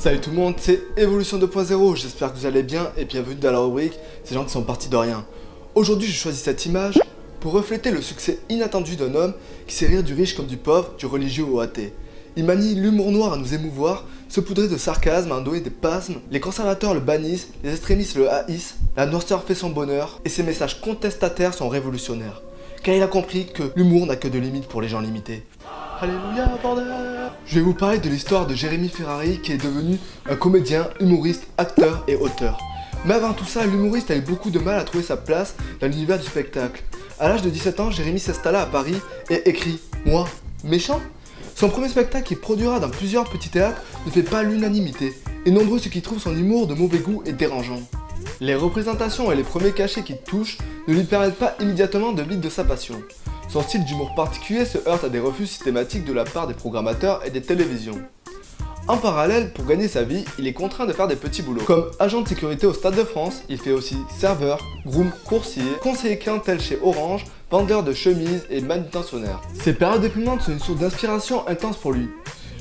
Salut tout le monde, c'est Evolution 2.0, j'espère que vous allez bien et bienvenue dans la rubrique Ces gens qui sont partis de rien. Aujourd'hui j'ai choisi cette image pour refléter le succès inattendu d'un homme qui sait rire du riche comme du pauvre, du religieux au athée. Il manie l'humour noir à nous émouvoir, saupoudré de sarcasme à en donner des pasmes, les conservateurs le bannissent, les extrémistes le haïssent, la noirceur fait son bonheur et ses messages contestataires sont révolutionnaires. Car il a compris que l'humour n'a que de limites pour les gens limités. Alléluia, bordel! Je vais vous parler de l'histoire de Jérémy Ferrari qui est devenu un comédien, humoriste, acteur et auteur. Mais avant tout ça, l'humoriste a eu beaucoup de mal à trouver sa place dans l'univers du spectacle. À l'âge de 17 ans, Jérémy s'installa à Paris et écrit « Moi, méchant ?» Son premier spectacle qu'il produira dans plusieurs petits théâtres ne fait pas l'unanimité, et nombreux ceux qui trouvent son humour de mauvais goût et dérangeant. Les représentations et les premiers cachets qu'il touche ne lui permettent pas immédiatement de vivre de sa passion. Son style d'humour particulier se heurte à des refus systématiques de la part des programmateurs et des télévisions. En parallèle, pour gagner sa vie, il est contraint de faire des petits boulots. Comme agent de sécurité au Stade de France, il fait aussi serveur, groom, coursier, conseiller clientèle chez Orange, vendeur de chemises et manutentionnaire. Ces périodes déprimantes sont une source d'inspiration intense pour lui.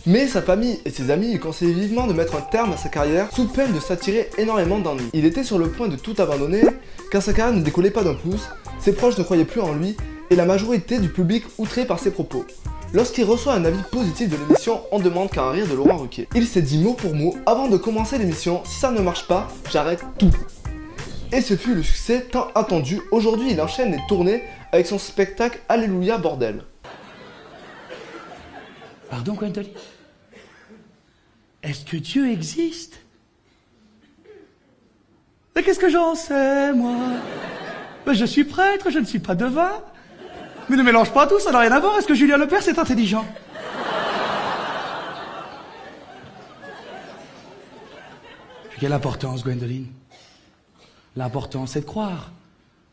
Mais sa famille et ses amis lui conseillaient vivement de mettre un terme à sa carrière sous peine de s'attirer énormément d'ennuis. Il était sur le point de tout abandonner car sa carrière ne décollait pas d'un pouce, ses proches ne croyaient plus en lui et la majorité du public outré par ses propos. Lorsqu'il reçoit un avis positif de l'émission, on demande qu'à un rire de Laurent Ruquier. Il s'est dit mot pour mot avant de commencer l'émission, si ça ne marche pas, j'arrête tout. Et ce fut le succès tant attendu. Aujourd'hui, il enchaîne les tournées avec son spectacle Alléluia bordel. Pardon, Gwendoline? Est-ce que Dieu existe? Mais qu'est-ce que j'en sais, moi? Mais je suis prêtre, je ne suis pas devin. Mais ne mélange pas tout, ça n'a rien à voir. Est-ce que Julien Lepers c'est intelligent? Quelle importance, Gwendoline? L'important, c'est de croire,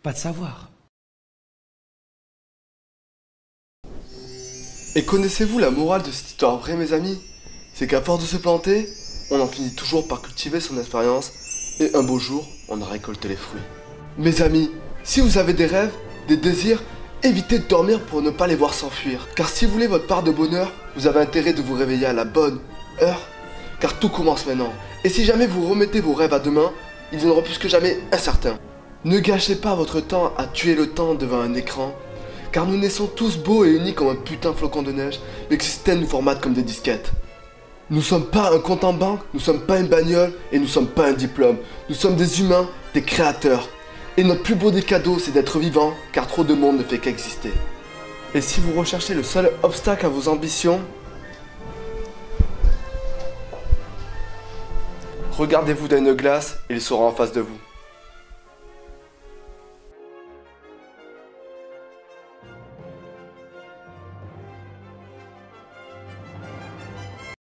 pas de savoir. Et connaissez-vous la morale de cette histoire vraie, mes amis? C'est qu'à force de se planter, on en finit toujours par cultiver son expérience et un beau jour, on a récolté les fruits. Mes amis, si vous avez des rêves, des désirs, évitez de dormir pour ne pas les voir s'enfuir. Car si vous voulez votre part de bonheur, vous avez intérêt de vous réveiller à la bonne heure, car tout commence maintenant. Et si jamais vous remettez vos rêves à demain, ils deviendront plus que jamais incertains. Ne gâchez pas votre temps à tuer le temps devant un écran, car nous naissons tous beaux et unis comme un putain de flocon de neige, mais que ce système nous formate comme des disquettes. Nous sommes pas un compte en banque, nous sommes pas une bagnole, et nous sommes pas un diplôme. Nous sommes des humains, des créateurs. Et notre plus beau des cadeaux, c'est d'être vivant, car trop de monde ne fait qu'exister. Et si vous recherchez le seul obstacle à vos ambitions, regardez-vous dans une glace et il sera en face de vous.